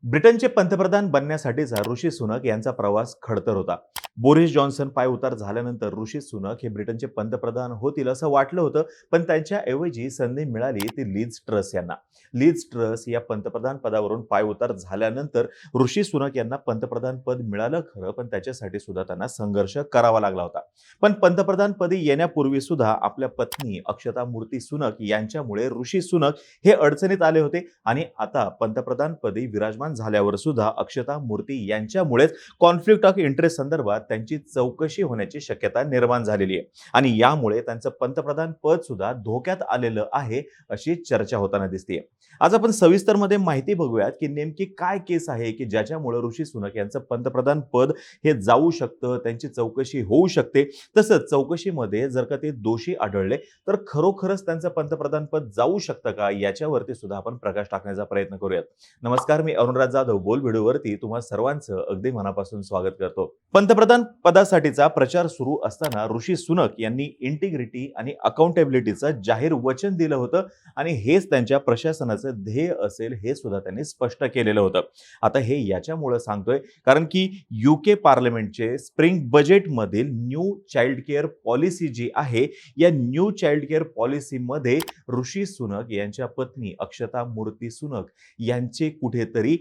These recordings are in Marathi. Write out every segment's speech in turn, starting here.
ब्रिटनचे पंतप्रधान बनण्यासाठीचा ऋषी सुनक यांचा प्रवास खडतर होता. बोरिस जॉन्सन पायउतार झाल्यानंतर ऋषी सुनक हे ब्रिटनचे पंतप्रधान होतील असं वाटलं होतं, पण त्यांच्याऐवजी संधी मिळाली ती लिझ ट्रस यांना. लिझ ट्रस या पंतप्रधान पदावरून पायउतार झाल्यानंतर ऋषी सुनक यांना पंतप्रधान पद मिळालं खरं, पण त्याच्यासाठी सुद्धा त्यांना संघर्ष करावा लागला होता. पण पंतप्रधान पदी येण्यापूर्वी सुद्धा आपल्या पत्नी अक्षता मूर्ती सुनक यांच्यामुळे ऋषी सुनक हे अडचणीत आले होते आणि आता पंतप्रधान पदी विराजमान झाल्यावर सुद्धा अक्षता मूर्ती यांच्यामुळेच कॉन्फ्लिक्ट ऑफ इंटरेस्ट संदर्भात त्यांची चौकशी होण्याची शक्यता निर्माण झालेली आहे आणि यामुळे त्यांचं पंतप्रधान पद सुद्धा धोक्यात आलेलं आहे अशी चर्चा होताना दिसते. आज आपण सविस्तर मध्ये माहिती बघूयात की नेमकी काय केस आहे की ज्याच्यामुळे ऋषी सुनक यांचं पंतप्रधान पद हे जाऊ शकतं, त्यांची चौकशी होऊ शकते. तसंच चौकशीमध्ये जर का ते दोषी आढळले तर खरोखरच त्यांचं पंतप्रधान पद जाऊ शकतं का, याच्यावरती सुद्धा आपण प्रकाश टाकण्याचा प्रयत्न करूयात. नमस्कार, मी अरुणराज जाधव बोल व्हिडिओवरती तुम्हा सर्वांचं अगदी मनापासून स्वागत करतो. पंतप्रधान पदासाठीचा प्रचार सुरू असताना ऋषी सुनक यांनी इंटिग्रिटी आणि अकाउंटेबिलिटीचं जाहीर वचन दिलं होतं आणि हेच त्यांच्या प्रशासनाचं ध्येय असेल हे सुद्धा त्यांनी स्पष्ट केलेलं होतं. आता हे याच्यामुळे सांगतोय कारण की युके पार्लमेंटचे स्प्रिंग बजेटमधील न्यू चाइल्ड केअर पॉलिसी जी आहे, या न्यू चाइल्ड केअर पॉलिसीमध्ये ऋषी सुनक यांच्या पत्नी अक्षता मूर्ती सुनक यांचे कुठेतरी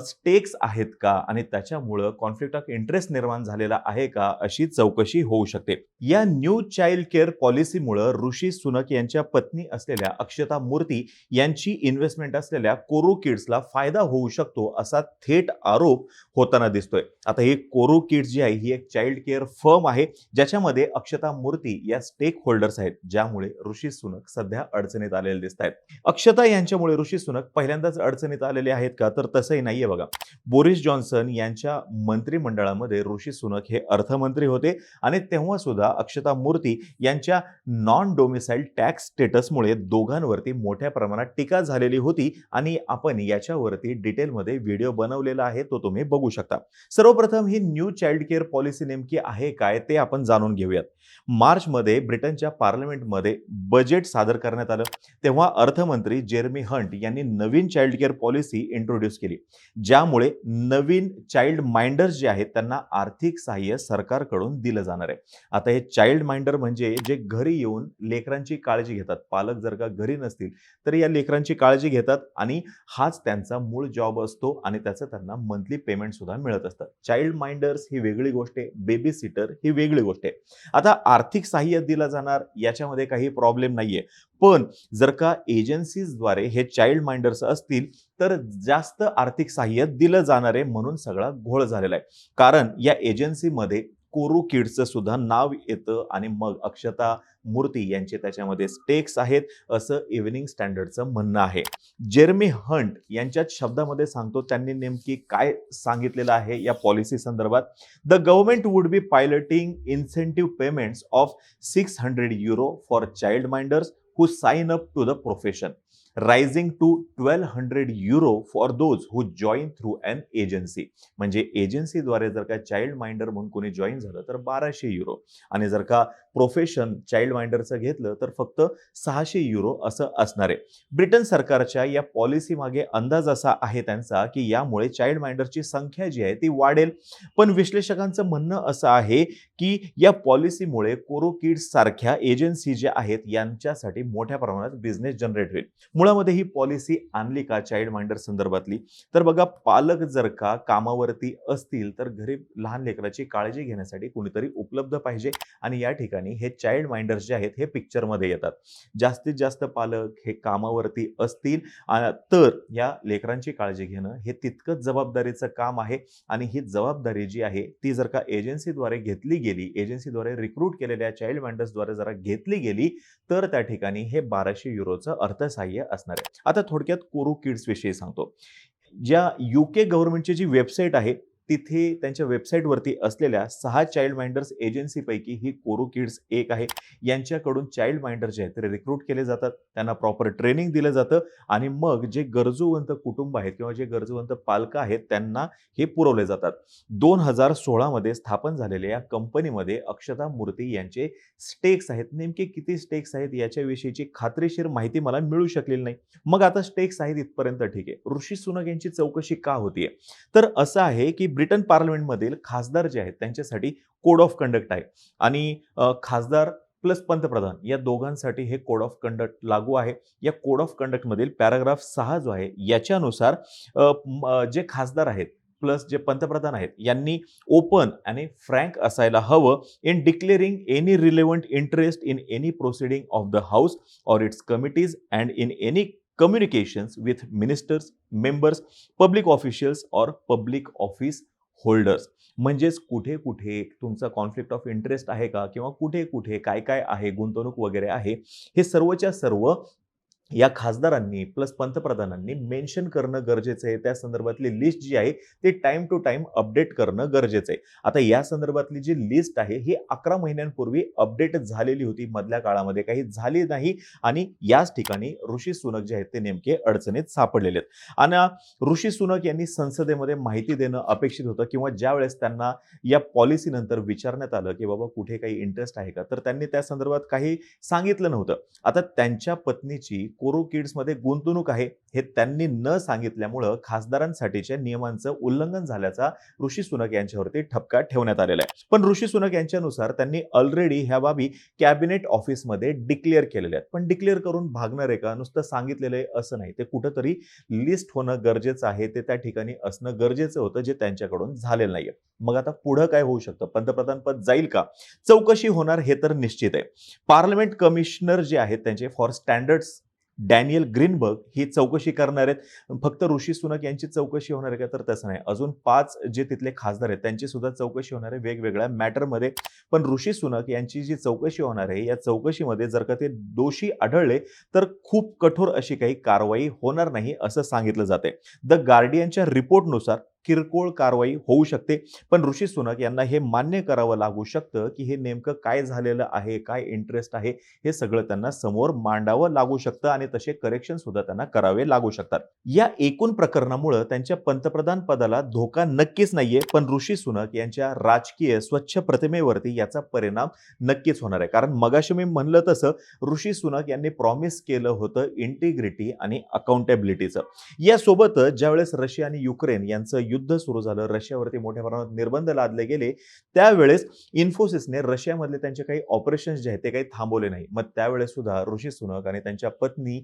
स्टेक्स आहेत का आणि त्याच्यामुळे कॉन्फ्लिक्ट ऑफ इंटरेस्ट निर्माण झालेला आहे का अशी चौकशी होऊ शकते. या new child care पॉलिसीमुळे Rishi Sunak यांच्या पत्नी असलेल्या अक्षता मूर्ती यांची इन्व्हेस्टमेंट असलेल्या कोरो किड्सला फायदा होऊ शकतो असा थेट आरोप होताना दिसतोय. आता ही कोरो किड्स जी आहे ही एक चाइल्ड केअर फर्म आहे ज्याच्यामध्ये अक्षता मूर्ती या स्टेक होल्डर्स आहेत, ज्यामुळे ऋषी सुनक सध्या अडचणीत आलेले दिसत आहेत. अक्षता यांच्यामुळे ऋषी सुनक पहिल्यांदाच अडचणीत आलेले आहेत का, तर तसंही नाहीये बघा. बोरिस जॉन्सन यांच्या मंत्रिमंडळामध्ये ऋषी सुनक हे अर्थमंत्री होते आणि तेव्हा सुद्धा अक्षता मूर्ती यांच्या नॉन डोमिसाइल टॅक्स स्टेटसमुळे दोघांवरती मोठ्या प्रमाणात टीका झालेली होती आणि आपण याच्यावरती डिटेलमध्ये व्हिडिओ बनवलेला आहे, तो तुम्ही बघू शकता. सर्वप्रथम ही न्यू चाइल्ड केअर पॉलिसी नेमकी आहे काय ते आपण जाणून घेऊयात. मार्चमध्ये ब्रिटनच्या पार्लमेंटमध्ये बजेट सादर करण्यात आलं, तेव्हा अर्थमंत्री जेरमी हंट यांनी नवीन चाइल्ड केअर पॉलिसी इंट्रोड्यूस केली, ज्यामुळे नवीन चाइल्ड माइंडर्स जे आहेत त्यांना आर्थिक सहाय्य सरकारकडून दिलं जाणार आहे. आता हे चाइल्ड माइंडर म्हणजे जे घरी येऊन लेकरांची काळजी घेतात. पालक जर का घरी नसतील तर या लेकरांची काळजी घेतात आणि हाच त्यांचा मूळ जॉब असतो आणि त्याचं त्यांना मंथली पेमेंट सुद्धा मिळत असतं. चाइल्ड माइंडर्स ही वेगळी गोष्ट आहे, बेबी सिटर ही वेगळी गोष्ट आहे. आता आर्थिक सहाय्य दिलं जाणार याच्यामध्ये काही प्रॉब्लेम नाहीये, पण जर का एजन्सीजद्वारे हे चाइल्ड माइंडर्स असतील तर जास्त आर्थिक सहाय्य दिलं जाणार आहे म्हणून सगळा घोळ झालेला आहे. कारण या एजन्सीमध्ये कोरो किड्सचं सुद्धा नाव येतं आणि मग अक्षता मूर्ती यांचे त्याच्यामध्ये स्टेक्स आहेत असं इव्हनिंग स्टँडर्डचं म्हणणं आहे. जेरमी हंट यांच्याच शब्दामध्ये सांगतो त्यांनी नेमकी काय सांगितलेलं आहे या पॉलिसी संदर्भात. The government would be piloting incentive payments of €600 for child minders who sign up to the profession, rising to €1,200 for those who join through an agency. म्हणजे एजन्सीद्वारे जर का चाइल्ड माइंडर म्हणून कोणी जॉईन झालं तर €1200 आणि जर का प्रोफेशन चाइल्ड माइंडरचं घेतलं तर फक्त €600 असं असणार आहे. ब्रिटन सरकारच्या या पॉलिसी मागे अंदाज असा आहे त्यांचा की यामुळे चाइल्ड माइंडरची संख्या जी आहे ती वाढेल, पण विश्लेषकांचं म्हणणं असं आहे की या पॉलिसीमुळे कोरो किड्स सारख्या एजन्सी ज्या आहेत यांच्यासाठी मोठ्या प्रमाणात बिझनेस जनरेट होईल. मुळामध्ये ही पॉलिसी आणली का चाइल्ड माइंडर संदर्भातली, तर बघा पालक जर का कामावरती असतील तर घरी लहान लेकराची काळजी घेण्यासाठी कोणीतरी उपलब्ध पाहिजे आणि या ठिकाणी हे चाइल्ड माइंडर्स जे आहेत हे पिक्चरमध्ये येतात. जास्तीत जास्त पालक हे कामावरती असतील तर या लेकरांची काळजी घेणं हे तितकंच जबाबदारीचं काम आहे आणि ही जबाबदारी जी आहे ती जर का एजन्सीद्वारे घेतली गेली, एजन्सीद्वारे रिक्रूट केलेल्या चाइल्ड माइंडर्सद्वारे जरा घेतली गेली तर त्या ठिकाणी हे €1200 अर्थसहाय्य असणार आहे. आता थोडक्यात कोरो किड्स विषयी सांगतो. ज्या युके गव्हर्नमेंटची जी वेबसाईट आहे तिथे त्यांच्या वेबसाईटवरती असलेल्या 6 चाइल्ड माइंडर्स एजन्सीपैकी ही कोरो किड्स एक आहे. यांच्याकडून चाइल्ड माइंडर जे आहेत ते रिक्रूट केले जातात. त्यांना प्रॉपर ट्रेनिंग दिलं जातं आणि मग जे गरजूवंत कुटुंब आहेत किंवा जे गरजूवंत पालकं आहेत त्यांना हे पुरवले जातात. 2016 मध्ये स्थापन झालेल्या या कंपनीमध्ये अक्षता मूर्ती यांचे स्टेक्स आहेत. नेमके किती स्टेक्स आहेत याच्याविषयीची खात्रीशीर माहिती मला मिळू शकलेली नाही. मग आता स्टेक्स आहेत इथपर्यंत ठीक आहे. ऋषी सुनक यांची चौकशी का होतीये? तर असं आहे की ब्रिटन पार्लमेंटमधील खासदार जे आहेत त्यांच्यासाठी कोड ऑफ कंडक्ट आहे आणि खासदार प्लस पंतप्रधान या दोघांसाठी हे कोड ऑफ कंडक्ट लागू आहे. या कोड ऑफ कंडक्ट मधील पॅराग्राफ 6 जो आहे याच्यानुसार जे खासदार आहेत प्लस जे पंतप्रधान आहेत यांनी ओपन आणि फ्रँक असायला हवं in declaring any relevant interest in any proceeding of the house or its committees and in any communications with ministers, members, public officials or public office holders. म्हणजेच कुठे-कुठे तुमचा कॉन्फ्लिक्ट ऑफ इंटरेस्ट आहे का? किंवा कुठे-कुठे काय-काय आहे, गुंतवणूक वगैरे आहे, हे सर्वच्या सर्व या खासदारांनी प्लस पंतप्रधानांनी मेन्शन करणं गरजेचं आहे. त्या संदर्भातली लिस्ट जी आहे ती टाइम टू टाइम अपडेट करणं गरजेचं आहे. आता या संदर्भातली जी लिस्ट आहे ही 11 महिन्यांपूर्वी अपडेट झालेली होती. मधल्या काळामध्ये काही झाली नाही आणि याच ठिकाणी ऋषी सुनक जे आहेत ते नेमके अडचणीत सापडलेले आहेत. आणि ऋषी सुनक यांनी संसदेमध्ये माहिती देणं अपेक्षित होतं किंवा ज्यावेळेस त्यांना या पॉलिसी नंतर विचारण्यात आलं की बाबा कुठे काही इंटरेस्ट आहे का, तर त्यांनी त्या संदर्भात काही सांगितलं नव्हतं. आता त्यांच्या पत्नीची कोरो किड्समध्ये गुंतवणूक आहे हे त्यांनी न सांगितल्यामुळं खासदारांसाठीच्या नियमांचं उल्लंघन झाल्याचा ऋषी सुनक यांच्यावरती ठपका ठेवण्यात आलेला आहे. पण ऋषी सुनक यांच्यानुसार त्यांनी ऑलरेडी ह्या बाबी कॅबिनेट ऑफिसमध्ये डिक्लेअर केलेल्या आहेत. पण डिक्लेअर करून भागणार आहे का? नुसतं सांगितलेलं आहे असं नाही. ते कुठंतरी लिस्ट होणं गरजेचं आहे. ते त्या ठिकाणी असणं गरजेचं होतं जे त्यांच्याकडून झालेलं नाहीये. मग आता पुढं काय होऊ शकतं? पंतप्रधान पद जाईल का? चौकशी होणार हे तर निश्चित आहे. पार्लमेंट कमिशनर जे आहेत त्यांचे फॉर स्टँडर्ड्स डॅनियल ग्रीनबर्ग ही चौकशी करणार आहेत. फक्त ऋषी सुनक यांची चौकशी होणार आहे का? तर तसं नाही. अजून 5 जे तिथले खासदार आहेत त्यांची सुद्धा चौकशी होणार आहे वेगवेगळ्या मॅटरमध्ये. पण ऋषी सुनक यांची जी चौकशी होणार आहे या चौकशीमध्ये जर का ते दोषी आढळले तर खूप कठोर अशी काही कारवाई होणार नाही असं सांगितलं जाते. द गार्डियनच्या रिपोर्टनुसार किरकोळ कारवाई होऊ शकते. पण ऋषी सुनक यांना हे मान्य करावं लागू शकतं की हे नेमकं काय झालेलं आहे, काय इंटरेस्ट आहे, हे सगळं त्यांना समोर मांडावं लागू शकतं आणि तसे करेक्शन सुद्धा त्यांना करावे लागू शकतात. या एकूण प्रकरणामुळे त्यांच्या पंतप्रधान पदाला धोका नक्कीच नाहीये. पण ऋषी सुनक यांच्या राजकीय स्वच्छ प्रतिमेवरती याचा परिणाम नक्कीच होणार आहे. कारण मगाशी मी म्हणलं तसं ऋषी सुनक यांनी प्रॉमिस केलं होतं इंटिग्रिटी आणि अकाउंटेबिलिटीचं. यासोबतच ज्यावेळेस रशिया आणि युक्रेन यांचं युद्ध सुरू झालं, रशियावरती मोठ्या प्रमाणात निर्बंध लादले गेले, त्यावेळेस इन्फोसिसने रशियामधले त्यांचे काही ऑपरेशन्स जे आहेत ते काही थांबवले नाही. मग त्यावेळेस सुद्धा ऋषी सुनक आणि त्यांच्या पत्नी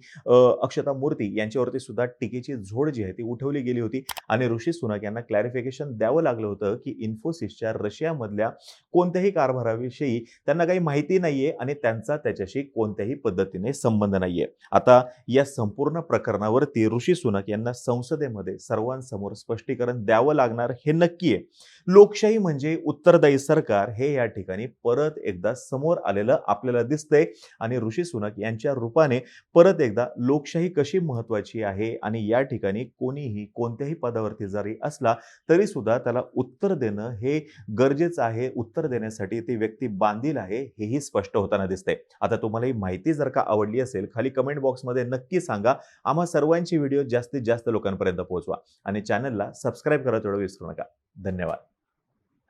अक्षता मूर्ती यांच्यावरती सुद्धा टीकेची झोड जी आहे ती उठवली गेली होती आणि ऋषी सुनक यांना क्लॅरिफिकेशन द्यावं लागलं होतं की इन्फोसिसच्या रशियामधल्या कोणत्याही कारभाराविषयी त्यांना काही माहिती नाहीये आणि त्यांचा त्याच्याशी कोणत्याही पद्धतीने संबंध नाहीये. आता या संपूर्ण प्रकरणावरती ऋषी सुनक यांना संसदेमध्ये सर्वांसमोर स्पष्टीकरण द्यावं लागणार हे नक्की आहे. लोकशाही म्हणजे उत्तरदायी सरकार हे या ठिकाणी परत एकदा समोर आलेलं आपल्याला दिसतंय आणि ऋषी सुनक यांच्या रूपाने परत एकदा लोकशाही कशी महत्वाची आहे आणि या ठिकाणी कोणीही कोणत्याही पदावरती जरी असला तरी सुद्धा त्याला उत्तर देणं हे गरजेचं आहे. उत्तर देण्यासाठी ती व्यक्ती बांधील आहे हेही स्पष्ट होताना दिसतंय. आता तुम्हाला ही माहिती जर का आवडली असेल खाली कमेंट बॉक्समध्ये नक्की सांगा. आम्हा सर्वांची व्हिडिओ जास्तीत जास्त लोकांपर्यंत पोहोचवा आणि चॅनलला सबस्क्राईब करायला तेवढं विसरू नका. धन्यवाद.